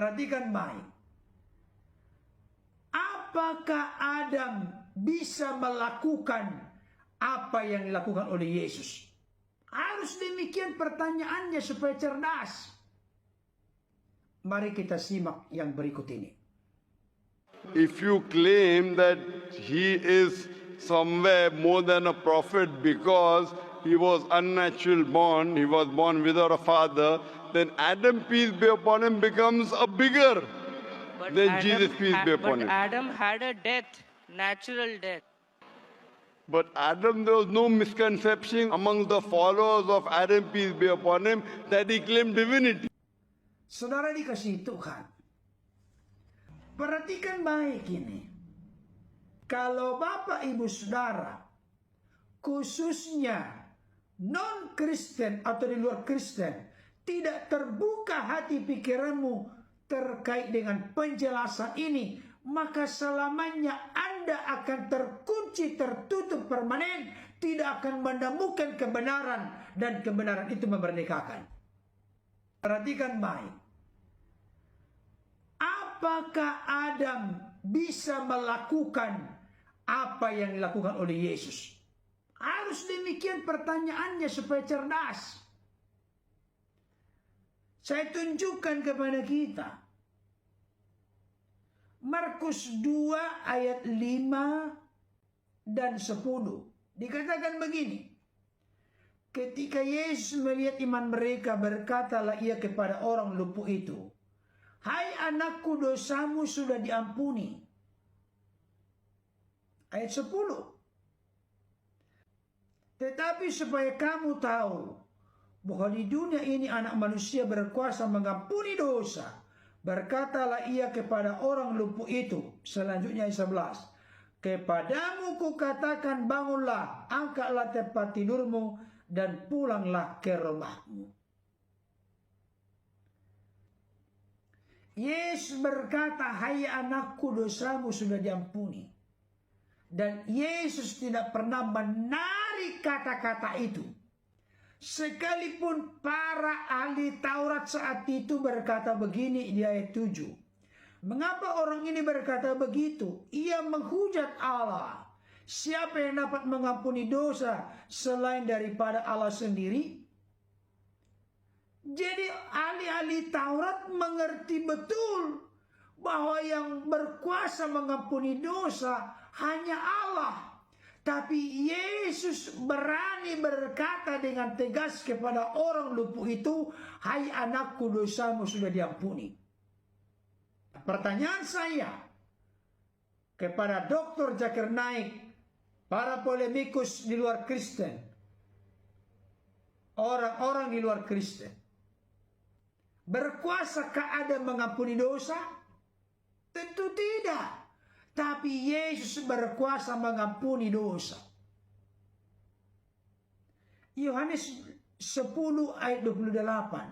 Perhatikan baik. Apakah Adam bisa melakukan apa yang dilakukan oleh Yesus? Harus demikian pertanyaannya supaya cerdas. Mari kita simak yang berikut ini. If you claim that he is somewhere more than a prophet because he was unnatural born, he was born without a father, then Adam, peace be upon him, becomes a bigger than Jesus, peace be upon him. Adam had a death, natural death. But Adam, there was no misconception among the followers of Adam, peace be upon him, that he claimed divinity. Saudara dikasihi Tuhan, perhatikan baik ini. Kalau Bapak Ibu Saudara, khususnya non-Kristen atau di luar Kristen, tidak terbuka hati pikiranmu terkait dengan penjelasan ini, maka selamanya Anda akan terkunci, tertutup permanen, tidak akan menemukan kebenaran, dan kebenaran itu memerdekakan. Perhatikan baik. Apakah Adam bisa melakukan apa yang dilakukan oleh Yesus? Harus demikian pertanyaannya supaya cerdas. Saya tunjukkan kepada kita. Markus 2 ayat 5 dan 10. Dikatakan begini. Ketika Yesus melihat iman mereka, berkatalah ia kepada orang lumpuh itu, "Hai anakku, dosamu sudah diampuni." Ayat 10. Tetapi supaya kamu tahu bahwa di dunia ini anak manusia berkuasa mengampuni dosa, berkatalah ia kepada orang lumpuh itu. Selanjutnya ayat 11. Kepadamu kukatakan, bangunlah, angkatlah tempat tidurmu, dan pulanglah ke rumahmu. Yesus berkata, "Hai anakku, dosamu sudah diampuni." Dan Yesus tidak pernah menarik kata-kata itu. Sekalipun para ahli Taurat saat itu berkata begini di ayat 7. Mengapa orang ini berkata begitu? Ia menghujat Allah. Siapa yang dapat mengampuni dosa selain daripada Allah sendiri? Jadi ahli-ahli Taurat mengerti betul bahwa yang berkuasa mengampuni dosa hanya Allah. Tapi Yesus berani berkata dengan tegas kepada orang lumpuh itu, "Hai anakku, dosamu sudah diampuni." Pertanyaan saya kepada Dr. Zakir Naik, para polemikus di luar Kristen, orang-orang di luar Kristen, berkuasakah Adam mengampuni dosa? Tentu tidak. Tapi Yesus berkuasa mengampuni dosa. Yohanes 10 ayat 28.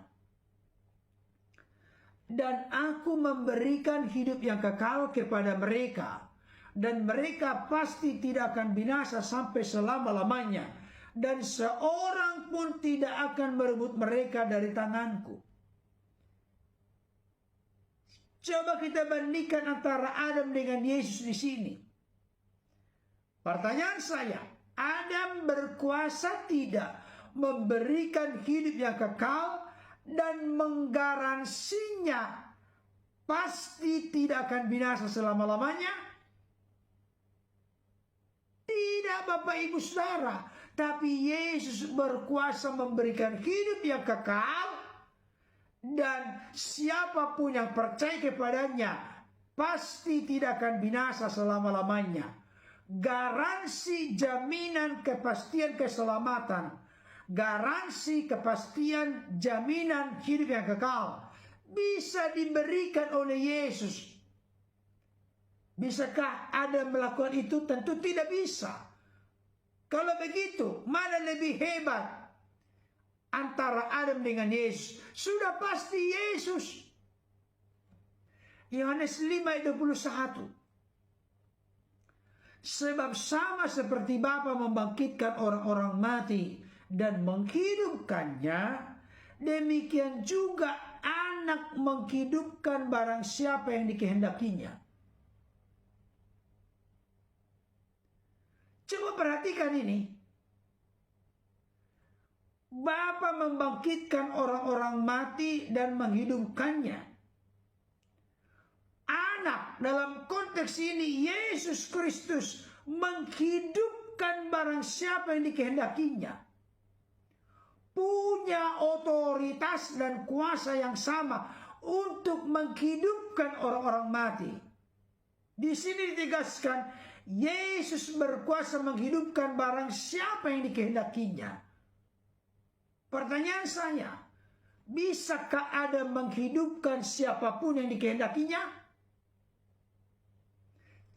Dan aku memberikan hidup yang kekal kepada mereka, dan mereka pasti tidak akan binasa sampai selama-lamanya, dan seorang pun tidak akan merebut mereka dari tanganku. Coba kita bandingkan antara Adam dengan Yesus di sini. Pertanyaan saya, Adam berkuasa tidak memberikan hidup yang kekal dan menggaransinya pasti tidak akan binasa selama-lamanya? Tidak, Bapak Ibu Saudara. Tapi Yesus berkuasa memberikan hidup yang kekal, dan siapapun yang percaya kepadanya pasti tidak akan binasa selama-lamanya. Garansi jaminan kepastian keselamatan, garansi kepastian jaminan hidup yang kekal bisa diberikan oleh Yesus. Bisakah Adam melakukan itu? Tentu tidak bisa. Kalau begitu, mana lebih hebat antara Adam dengan Yesus? Sudah pasti Yesus. Yohanes 5 ayat 21. Sebab sama seperti Bapa membangkitkan orang-orang mati dan menghidupkannya, demikian juga Anak anak menghidupkan barang siapa yang dikehendakinya. Coba perhatikan ini. Bapa membangkitkan orang-orang mati dan menghidupkannya. Anak dalam konteks ini Yesus Kristus menghidupkan barang siapa yang dikehendakinya. Punya otoritas dan kuasa yang sama untuk menghidupkan orang-orang mati. Di sini ditegaskan Yesus berkuasa menghidupkan barang siapa yang dikehendakinya. Pertanyaan saya, bisakah Adam menghidupkan siapapun yang dikehendakinya?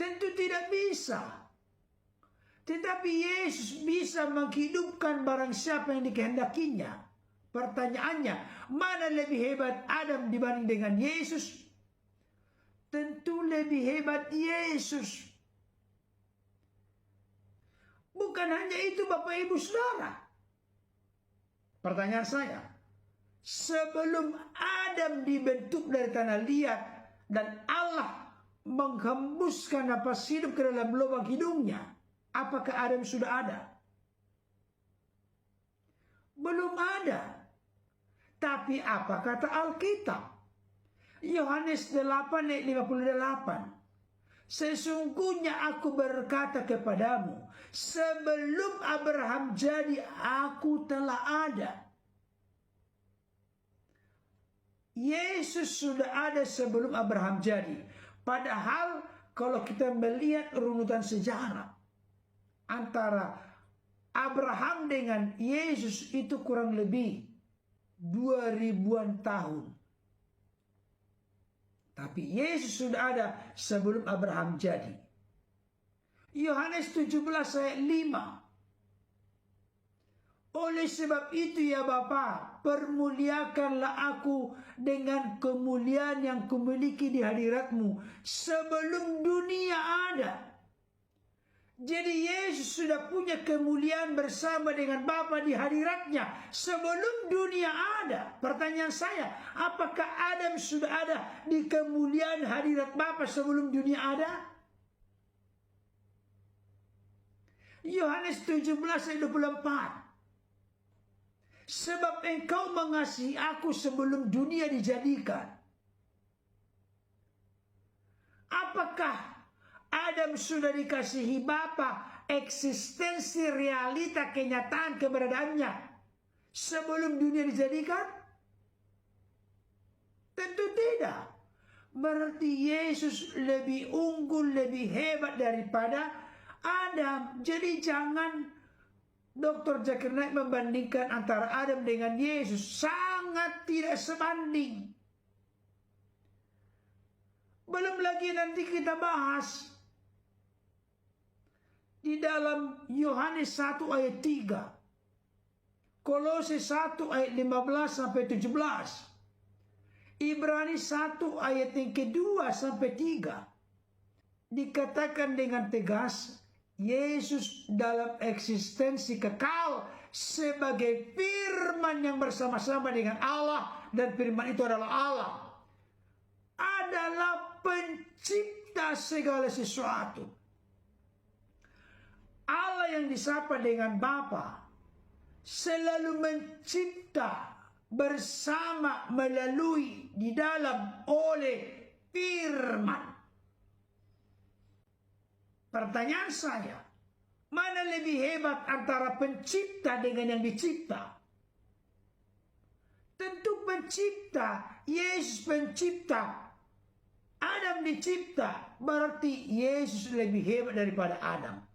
Tentu tidak bisa. Tetapi Yesus bisa menghidupkan barang siapa yang dikehendakinya. Pertanyaannya, mana lebih hebat Adam dibanding dengan Yesus? Tentu lebih hebat Yesus. Bukan hanya itu Bapak Ibu Saudara. Pertanyaan saya, sebelum Adam dibentuk dari tanah liat dan Allah menghembuskan napas hidup ke dalam lubang hidungnya, apakah Adam sudah ada? Belum ada. Tapi apa kata Alkitab? Yohanes 8 ayat 58. Sesungguhnya aku berkata kepadamu, sebelum Abraham jadi, aku telah ada. Yesus sudah ada sebelum Abraham jadi. Padahal kalau kita melihat runutan sejarah antara Abraham dengan Yesus itu kurang lebih 2000-an tahun. Tapi Yesus sudah ada sebelum Abraham jadi. Yohanes 17 ayat 5. Oleh sebab itu ya Bapa, permuliakanlah aku dengan kemuliaan yang kumiliki di hadirat-Mu sebelum dunia ada. Jadi Yesus sudah punya kemuliaan bersama dengan Bapa di hadiratnya sebelum dunia ada. Pertanyaan saya, apakah Adam sudah ada di kemuliaan hadirat Bapa sebelum dunia ada? Yohanes 17 ayat 24. Sebab engkau mengasihi aku sebelum dunia dijadikan. Apakah Adam sudah dikasihi Bapa eksistensi realita kenyataan keberadaannya sebelum dunia dijadikan? Tentu tidak. Berarti Yesus lebih unggul, lebih hebat daripada Adam. Jadi jangan Dr. Zakir Naik membandingkan antara Adam dengan Yesus. Sangat tidak sebanding. Belum lagi nanti kita bahas di dalam Yohanes 1 ayat 3, Kolose 1 ayat 15 sampai 17, Ibrani 1 ayat yang kedua sampai 3, dikatakan dengan tegas Yesus dalam eksistensi kekal sebagai firman yang bersama-sama dengan Allah, dan firman itu adalah Allah, adalah pencipta segala sesuatu. Allah yang disapa dengan Bapa selalu mencipta bersama, melalui, di dalam, oleh firman. Pertanyaan saya, mana lebih hebat antara pencipta dengan yang dicipta? Tentu pencipta. Yesus pencipta, Adam dicipta, berarti Yesus lebih hebat daripada Adam.